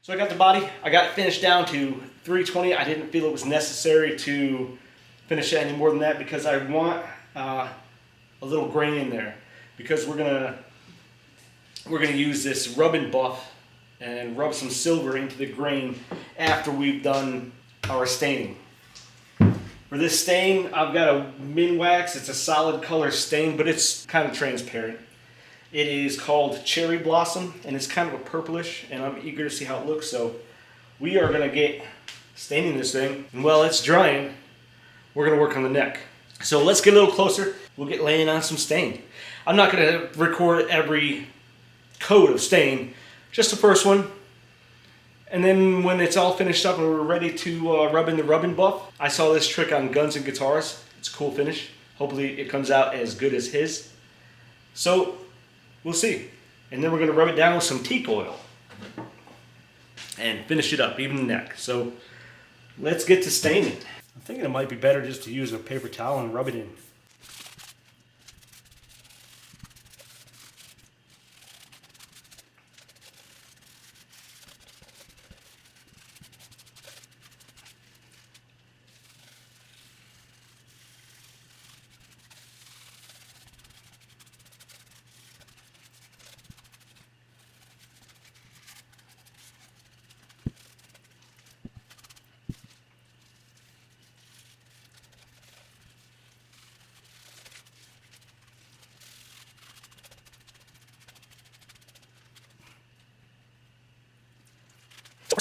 So I got the body, I got it finished down to 320. I didn't feel it was necessary to finish it any more than that because I want a little grain in there, because we're gonna use this rub and buff and rub some silver into the grain after we've done our staining. For this stain, I've got a min wax. It's a solid color stain, but it's kind of transparent. It is called Cherry Blossom, and it's kind of a purplish, and I'm eager to see how it looks. So we are gonna get staining this thing, and while it's drying, we're gonna work on the neck. So let's get a little closer. We'll get laying on some stain. I'm not gonna record every coat of stain, just the first one. And then when it's all finished up and we're ready to rub in the rub and buff, I saw this trick on Guns and Guitars. It's a cool finish. Hopefully it comes out as good as his. So we'll see. And then we're gonna rub it down with some teak oil and finish it up, even the neck. So let's get to staining. I'm thinking it might be better just to use a paper towel and rub it in.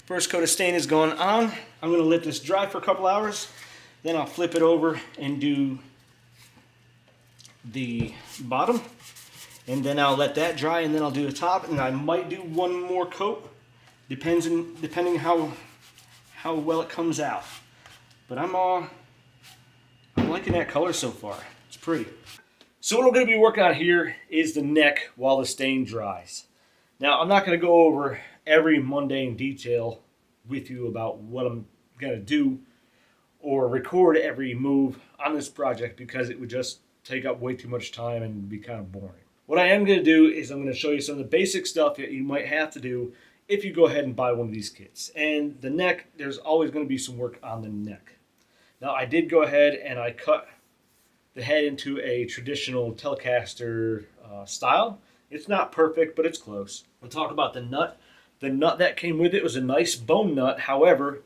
First coat of stain is going on. I'm going to let this dry for a couple hours. Then I'll flip it over and do the bottom. And then I'll let that dry, and then I'll do the top. And I might do one more coat, depending how well it comes out. But I'm liking that color so far. It's pretty. So what I'm going to be working on here is the neck while the stain dries. Now, I'm not going to go over every mundane detail with you about what I'm going to do or record every move on this project, because it would just take up way too much time and be kind of boring. What I am going to do is I'm going to show you some of the basic stuff that you might have to do if you go ahead and buy one of these kits. And the neck, there's always going to be some work on the neck. Now, I did go ahead and I cut the head into a traditional Telecaster style. It's not perfect, but it's close. We'll talk about the nut. The nut that came with it was a nice bone nut. However,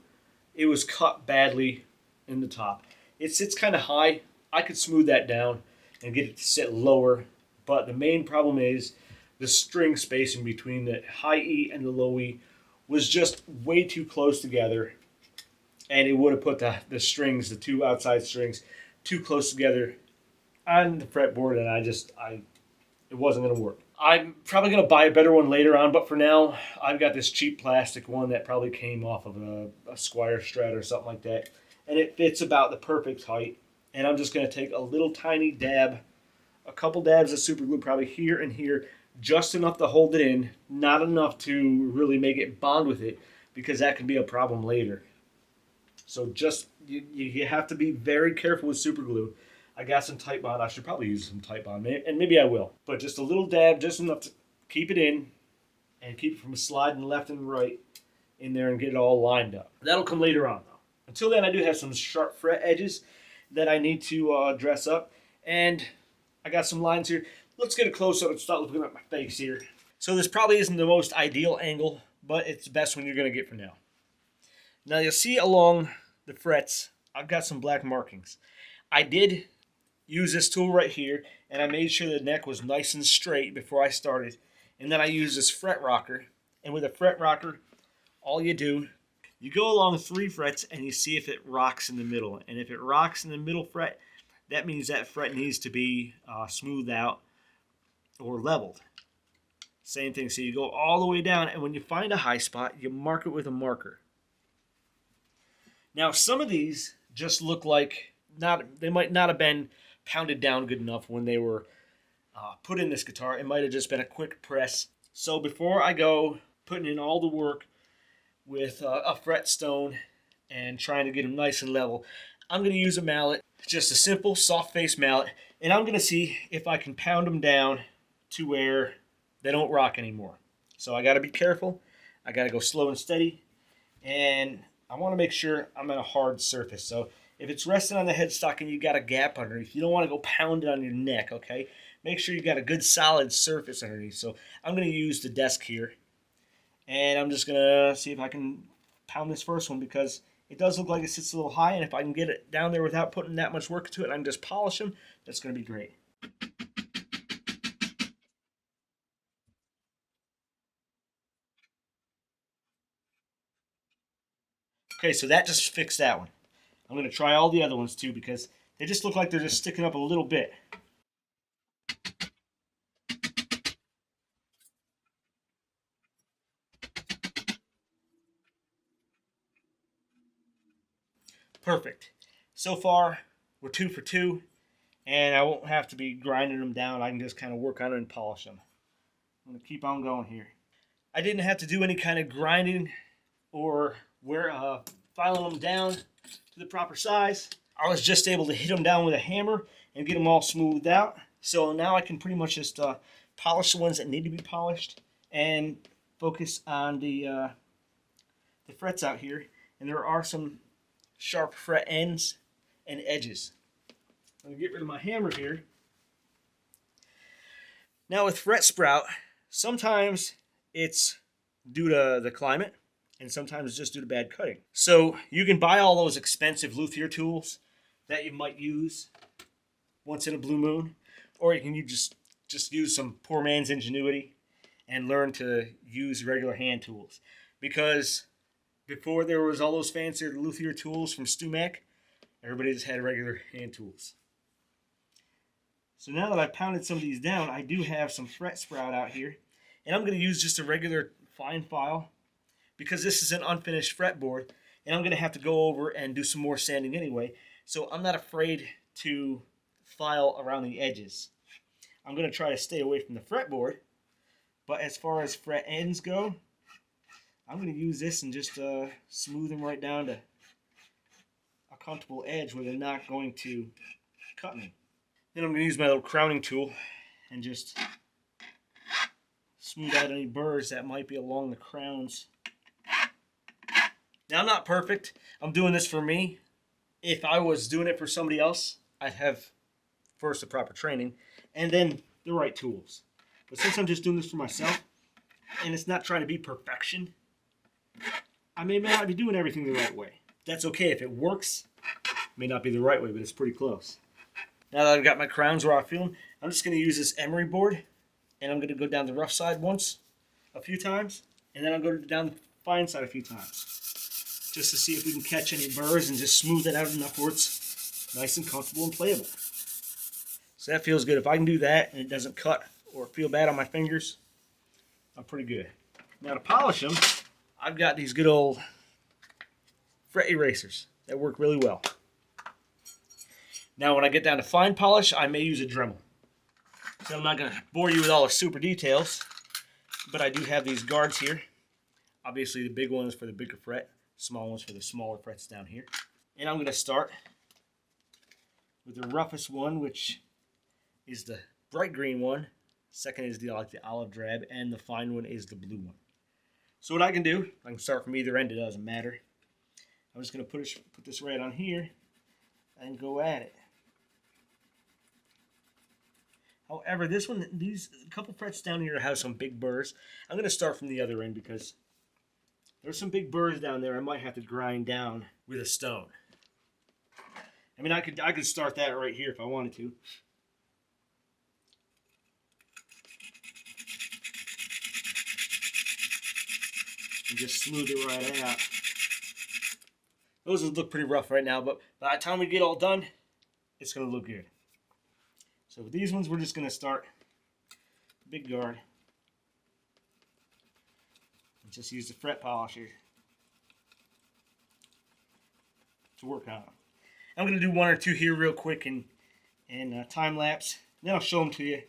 it was cut badly in the top. It sits kind of high. I could smooth that down and get it to sit lower. But the main problem is the string spacing between the high E and the low E was just way too close together. And it would have put the strings, the two outside strings, too close together on the fretboard, and it wasn't going to work. I'm probably going to buy a better one later on, but for now, I've got this cheap plastic one that probably came off of a Squire Strat or something like that, and it fits about the perfect height. And I'm just going to take a little tiny dab, a couple dabs of super glue, probably here and here, just enough to hold it in, not enough to really make it bond with it, because that can be a problem later. So just, you have to be very careful with super glue. I got some Type Bond. I should probably use some Type Bond, and maybe I will. But just a little dab, just enough to keep it in and keep it from sliding left and right in there and get it all lined up. That'll come later on, though. Until then, I do have some sharp fret edges that I need to dress up. And I got some lines here. Let's get a close-up and start looking at my face here. So this probably isn't the most ideal angle, but it's the best one you're going to get for now. Now you'll see along the frets, I've got some black markings. I did use this tool right here, and I made sure the neck was nice and straight before I started. And then I used this fret rocker. And with a fret rocker, all you do, you go along 3 frets and you see if it rocks in the middle. And if it rocks in the middle fret, that means that fret needs to be smoothed out or leveled. Same thing. So you go all the way down, and when you find a high spot, you mark it with a marker. Now, some of these just look like they might not have been pounded down good enough when they were put in this guitar. It might have just been a quick press. So before I go putting in all the work with a fretstone and trying to get them nice and level, I'm going to use a mallet, just a simple soft face mallet, and I'm going to see if I can pound them down to where they don't rock anymore. So I got to be careful. I got to go slow and steady, and I want to make sure I'm at a hard surface. So if it's resting on the headstock and you got a gap underneath, you don't want to go pound it on your neck, okay? Make sure you got a good solid surface underneath. So I'm going to use the desk here, and I'm just going to see if I can pound this first one, because it does look like it sits a little high, and if I can get it down there without putting that much work to it, and I can just polish them, that's going to be great. Okay, so that just fixed that one. I'm going to try all the other ones too, because they just look like they're just sticking up a little bit. Perfect. So far, we're 2 for 2, and I won't have to be grinding them down. I can just kind of work on it and polish them. I'm going to keep on going here. I didn't have to do any kind of grinding or filing them down to the proper size. I was just able to hit them down with a hammer and get them all smoothed out. So now I can pretty much just polish the ones that need to be polished and focus on the frets out here. And there are some sharp fret ends and edges. I'm going to get rid of my hammer here. Now with fret sprout, sometimes it's due to the climate, and sometimes it's just due to bad cutting. So you can buy all those expensive luthier tools that you might use once in a blue moon, or you can just use some poor man's ingenuity and learn to use regular hand tools. Because before there was all those fancy luthier tools from StuMac, everybody just had regular hand tools. So now that I've pounded some of these down, I do have some fret sprout out here, and I'm going to use just a regular fine file, because this is an unfinished fretboard, and I'm going to have to go over and do some more sanding anyway, so I'm not afraid to file around the edges. I'm going to try to stay away from the fretboard, but as far as fret ends go, I'm going to use this and just smooth them right down to a comfortable edge where they're not going to cut me. Then I'm going to use my little crowning tool and just smooth out any burrs that might be along the crowns. Now, I'm not perfect. I'm doing this for me. If I was doing it for somebody else, I'd have first the proper training and then the right tools. But since I'm just doing this for myself, and it's not trying to be perfection, I may not be doing everything the right way. That's okay. If it works, it may not be the right way, but it's pretty close. Now that I've got my crowns where I feel them, I'm just going to use this emery board, and I'm going to go down the rough side a few times, and then I'll go down the fine side a few times, just to see if we can catch any burrs and just smooth it out enough where it's nice and comfortable and playable. So that feels good. If I can do that and it doesn't cut or feel bad on my fingers, I'm pretty good. Now to polish them, I've got these good old fret erasers that work really well. Now when I get down to fine polish, I may use a Dremel. So I'm not going to bore you with all the super details, but I do have these guards here. Obviously the big ones for the bigger fret, small ones for the smaller frets down here. And I'm going to start with the roughest one, which is the bright green one. Second is the olive drab, and the fine one is the blue one. So what I can do, I can start from either end, it doesn't matter. I'm just going to put this right on here and go at it. However, these couple frets down here have some big burrs. I'm going to start from the other end because there's some big burrs down there I might have to grind down with a stone. I mean, I could start that right here if I wanted to. And just smooth it right out. Those would look pretty rough right now, but by the time we get all done, it's going to look good. So with these ones, we're just going to start big guard. And just use the fret polisher to work on them. I'm going to do one or two here real quick and time lapse. Then I'll show them to you.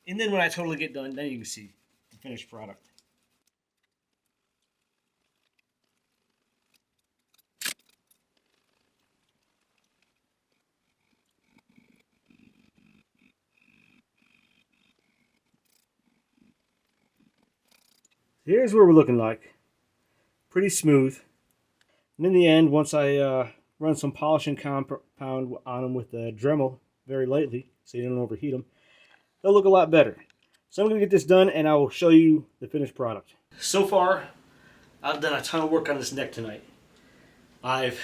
And then when I totally get done, then you can see the finished product. Here's what we're looking like. Pretty smooth. And in the end, once I run some polishing compound on them with the Dremel very lightly, so you don't overheat them, they'll look a lot better. So I'm going to get this done and I will show you the finished product. So far, I've done a ton of work on this neck tonight. I've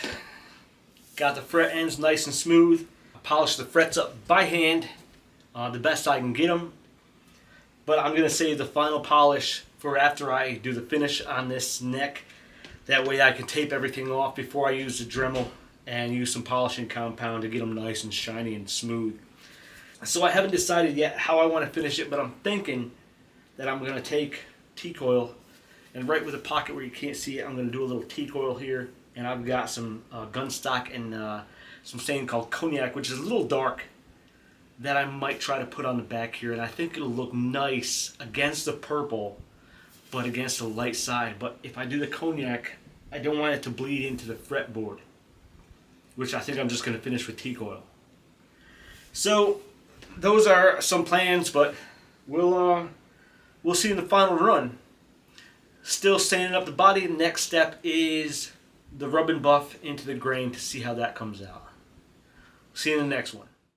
got the fret ends nice and smooth. I polished the frets up by hand, the best I can get them. But I'm going to save the final polish for after I do the finish on this neck. That way I can tape everything off before I use the Dremel and use some polishing compound to get them nice and shiny and smooth. So I haven't decided yet how I want to finish it, but I'm thinking that I'm going to take T-coil and right with the pocket where you can't see it, I'm going to do a little T-coil here. And I've got some gun stock and some stain called Cognac, which is a little dark, that I might try to put on the back here. And I think it'll look nice against the purple, but against the light side. But if I do the Cognac, I don't want it to bleed into the fretboard, which I think I'm just going to finish with T-coil. So those are some plans, but we'll see in the final run. Still sanding up the body. The next step is the rub and buff into the grain to see how that comes out. See you in the next one.